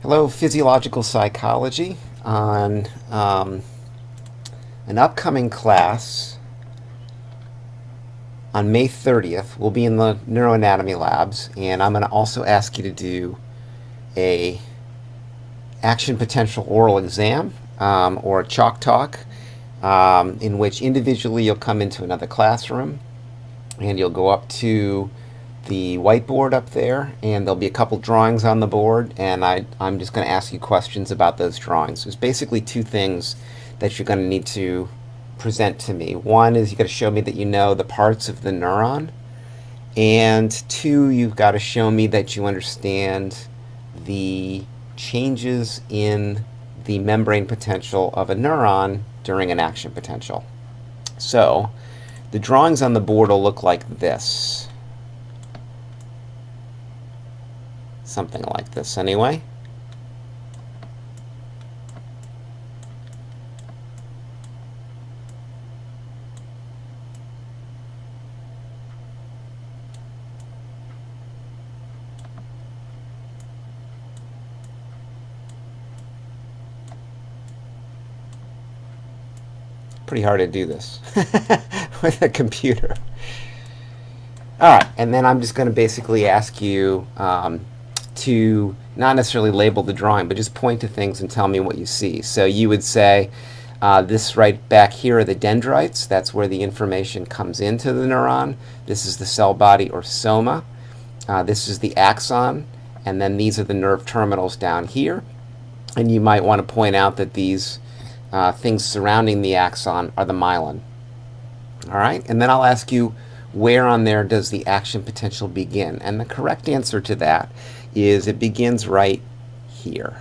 Hello, physiological psychology. On an upcoming class on May 30th, we'll be in the neuroanatomy labs, and I'm going to also ask you to do a action potential oral exam or a ChalkTalk, in which individually you'll come into another classroom and you'll go up to the whiteboard up there, and there'll be a couple drawings on the board, and I'm just going to ask you questions about those drawings. There's basically two things that you're going to need to present to me. One is you've got to show me that you know the parts of the neuron, and two, you've got to show me that you understand the changes in the membrane potential of a neuron during an action potential. So the drawings on the board will look like this. Something like this anyway. Pretty hard to do this with a computer. All right, and then I'm just going to basically ask you to not necessarily label the drawing, but just point to things and tell me what you see. So you would say, this right back here are the dendrites. That's where the information comes into the neuron. This is the cell body or soma. This is the axon, and then these are the nerve terminals down here. And you might want to point out that these things surrounding the axon are the myelin. All right, and then I'll ask you, where on there does the action potential begin? And the correct answer to that is it begins right here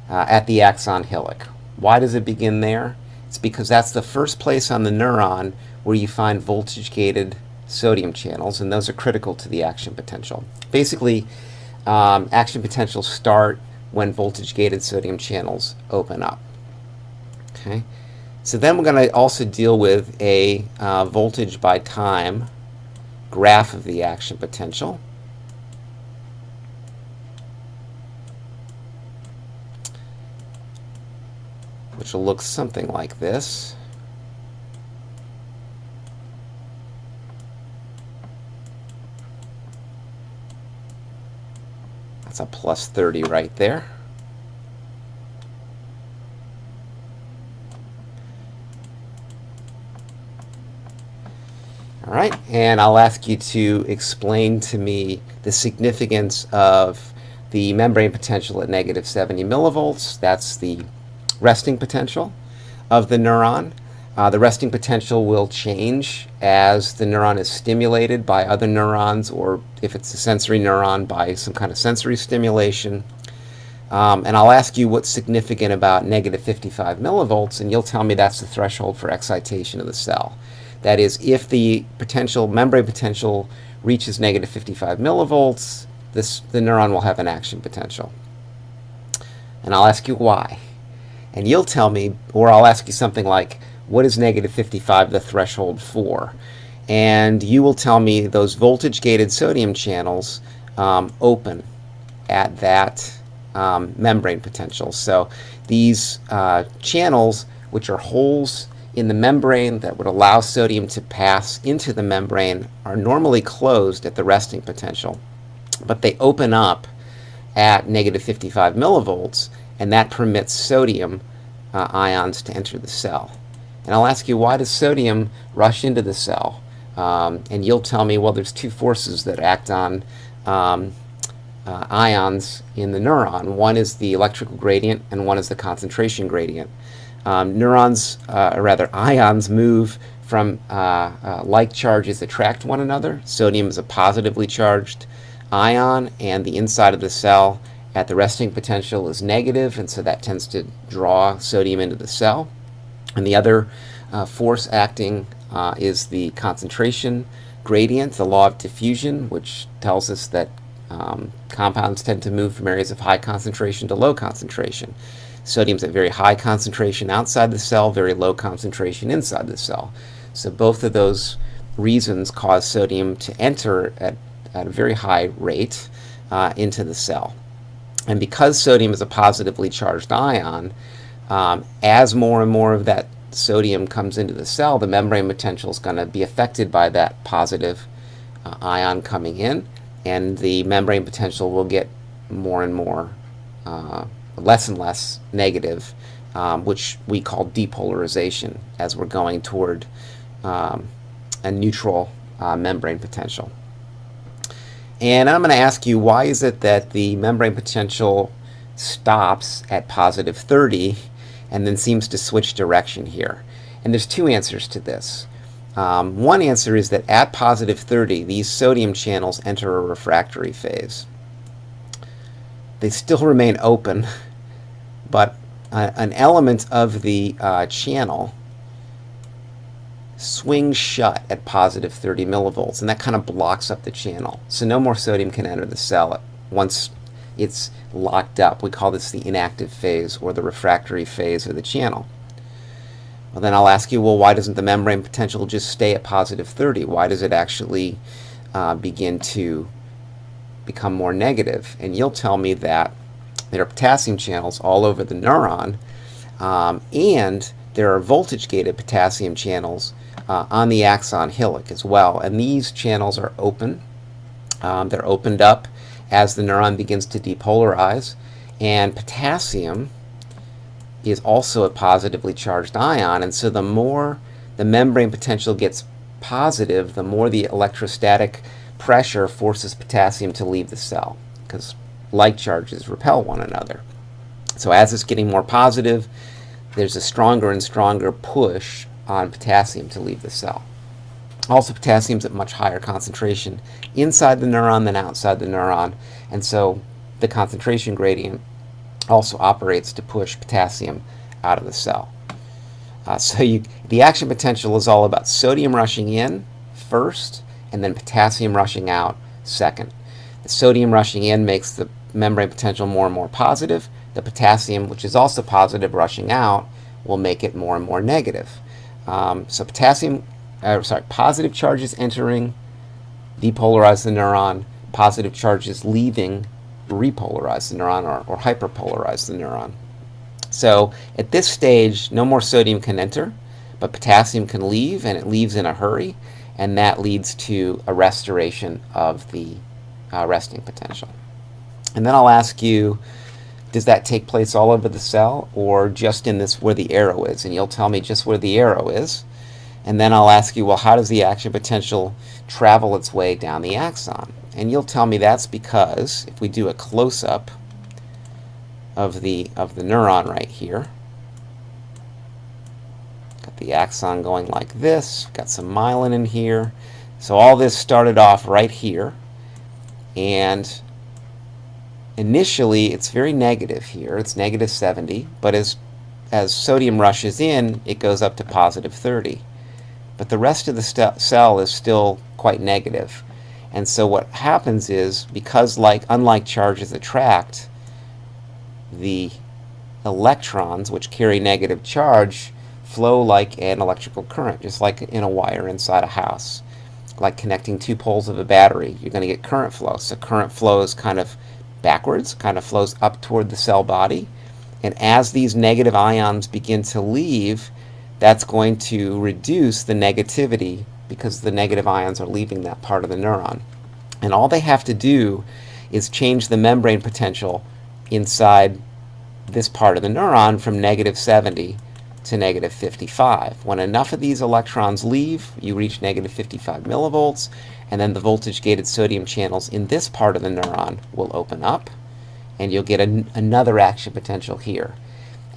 at the axon hillock. Why does it begin there? It's because that's the first place on the neuron where you find voltage-gated sodium channels, and those are critical to the action potential. Basically, action potentials start when voltage-gated sodium channels open up. Okay. So then we're going to also deal with a voltage by time graph of the action potential. Which will look something like this. That's a plus 30 right there. All right, and I'll ask you to explain to me the significance of the membrane potential at negative 70 millivolts. That's the resting potential of the neuron. The resting potential will change as the neuron is stimulated by other neurons, or if it's a sensory neuron, by some kind of sensory stimulation. And I'll ask you what's significant about negative 55 millivolts, and you'll tell me that's the threshold for excitation of the cell. That is, if the membrane potential reaches negative 55 millivolts, the neuron will have an action potential. And I'll ask you why. And you'll tell me, or I'll ask you something like, what is negative 55 the threshold for? And you will tell me those voltage-gated sodium channels open at that membrane potential. So these channels, which are holes in the membrane that would allow sodium to pass into the membrane, are normally closed at the resting potential, but they open up at negative 55 millivolts, and that permits sodium ions to enter the cell. And I'll ask you, why does sodium rush into the cell? And you'll tell me, well, there's two forces that act on ions in the neuron. One is the electrical gradient, and one is the concentration gradient. Ions move from like charges attract one another. Sodium is a positively charged ion, and the inside of the cell at the resting potential is negative, and so that tends to draw sodium into the cell. And the other force acting is the concentration gradient, the law of diffusion, which tells us that compounds tend to move from areas of high concentration to low concentration. Sodium's at very high concentration outside the cell, very low concentration inside the cell. So both of those reasons cause sodium to enter at a very high rate into the cell. And because sodium is a positively charged ion, as more and more of that sodium comes into the cell, the membrane potential is going to be affected by that positive ion coming in, and the membrane potential will get more and more, less and less negative, which we call depolarization, as we're going toward a neutral membrane potential. And I'm going to ask you, why is it that the membrane potential stops at positive 30 and then seems to switch direction here? And there's two answers to this. One answer is that at positive 30, these sodium channels enter a refractory phase. They still remain open, but an element of the channel swings shut at positive 30 millivolts, and that kind of blocks up the channel. So no more sodium can enter the cell once it's locked up. We call this the inactive phase, or the refractory phase of the channel. Well, then I'll ask you, well, why doesn't the membrane potential just stay at positive 30? Why does it actually begin to become more negative? And you'll tell me that there are potassium channels all over the neuron, and there are voltage-gated potassium channels on the axon hillock as well. And these channels are open. They're opened up as the neuron begins to depolarize. And potassium is also a positively charged ion. And so the more the membrane potential gets positive, the more the electrostatic pressure forces potassium to leave the cell, because like charges repel one another. So as it's getting more positive, there's a stronger and stronger push on potassium to leave the cell. Also, potassium's at much higher concentration inside the neuron than outside the neuron, and so the concentration gradient also operates to push potassium out of the cell. The action potential is all about sodium rushing in first and then potassium rushing out second. The sodium rushing in makes the membrane potential more and more positive. The potassium, which is also positive, rushing out will make it more and more negative. So positive charges entering depolarize the neuron, positive charges leaving repolarize the neuron, or hyperpolarize the neuron. So at this stage, no more sodium can enter, but potassium can leave, and it leaves in a hurry, and that leads to a restoration of the resting potential. And then I'll ask you, does that take place all over the cell, or just in this where the arrow is? And you'll tell me just where the arrow is. And then I'll ask you, well, how does the action potential travel its way down the axon? And you'll tell me that's because if we do a close-up of the neuron right here, got the axon going like this, got some myelin in here. So all this started off right here, and initially it's very negative here. It's negative 70, but as sodium rushes in, it goes up to positive 30. But the rest of the cell is still quite negative. And so what happens is, because unlike charges attract, the electrons, which carry negative charge, flow like an electrical current, just like in a wire inside a house. Like connecting two poles of a battery, you're going to get current flow. So current flows kind of backwards, kind of flows up toward the cell body. And as these negative ions begin to leave, that's going to reduce the negativity, because the negative ions are leaving that part of the neuron. And all they have to do is change the membrane potential inside this part of the neuron from negative 70 to negative 55. When enough of these electrons leave, you reach negative 55 millivolts, and then the voltage-gated sodium channels in this part of the neuron will open up, and you'll get another action potential here.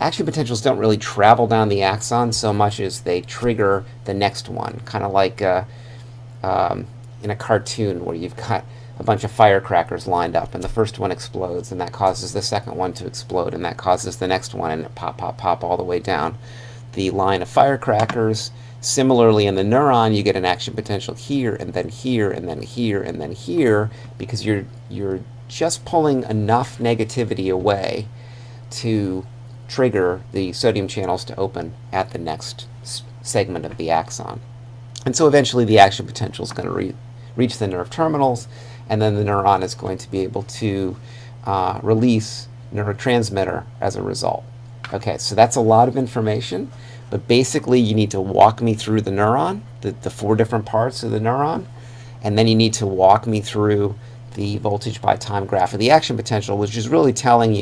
Action potentials don't really travel down the axon so much as they trigger the next one, kind of like in a cartoon where you've got a bunch of firecrackers lined up, and the first one explodes, and that causes the second one to explode, and that causes the next one, and it pop, pop, pop all the way down the line of firecrackers. Similarly, in the neuron, you get an action potential here, and then here, and then here, and then here, because you're just pulling enough negativity away to trigger the sodium channels to open at the next segment of the axon. And so eventually the action potential is going to reach the nerve terminals, and then the neuron is going to be able to release neurotransmitter as a result. Okay, so that's a lot of information, but basically you need to walk me through the neuron, the 4 different parts of the neuron, and then you need to walk me through the voltage by time graph of the action potential, which is really telling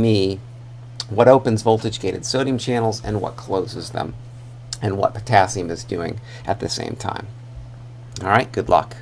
me what opens voltage-gated sodium channels and what closes them, and what potassium is doing at the same time. All right, good luck.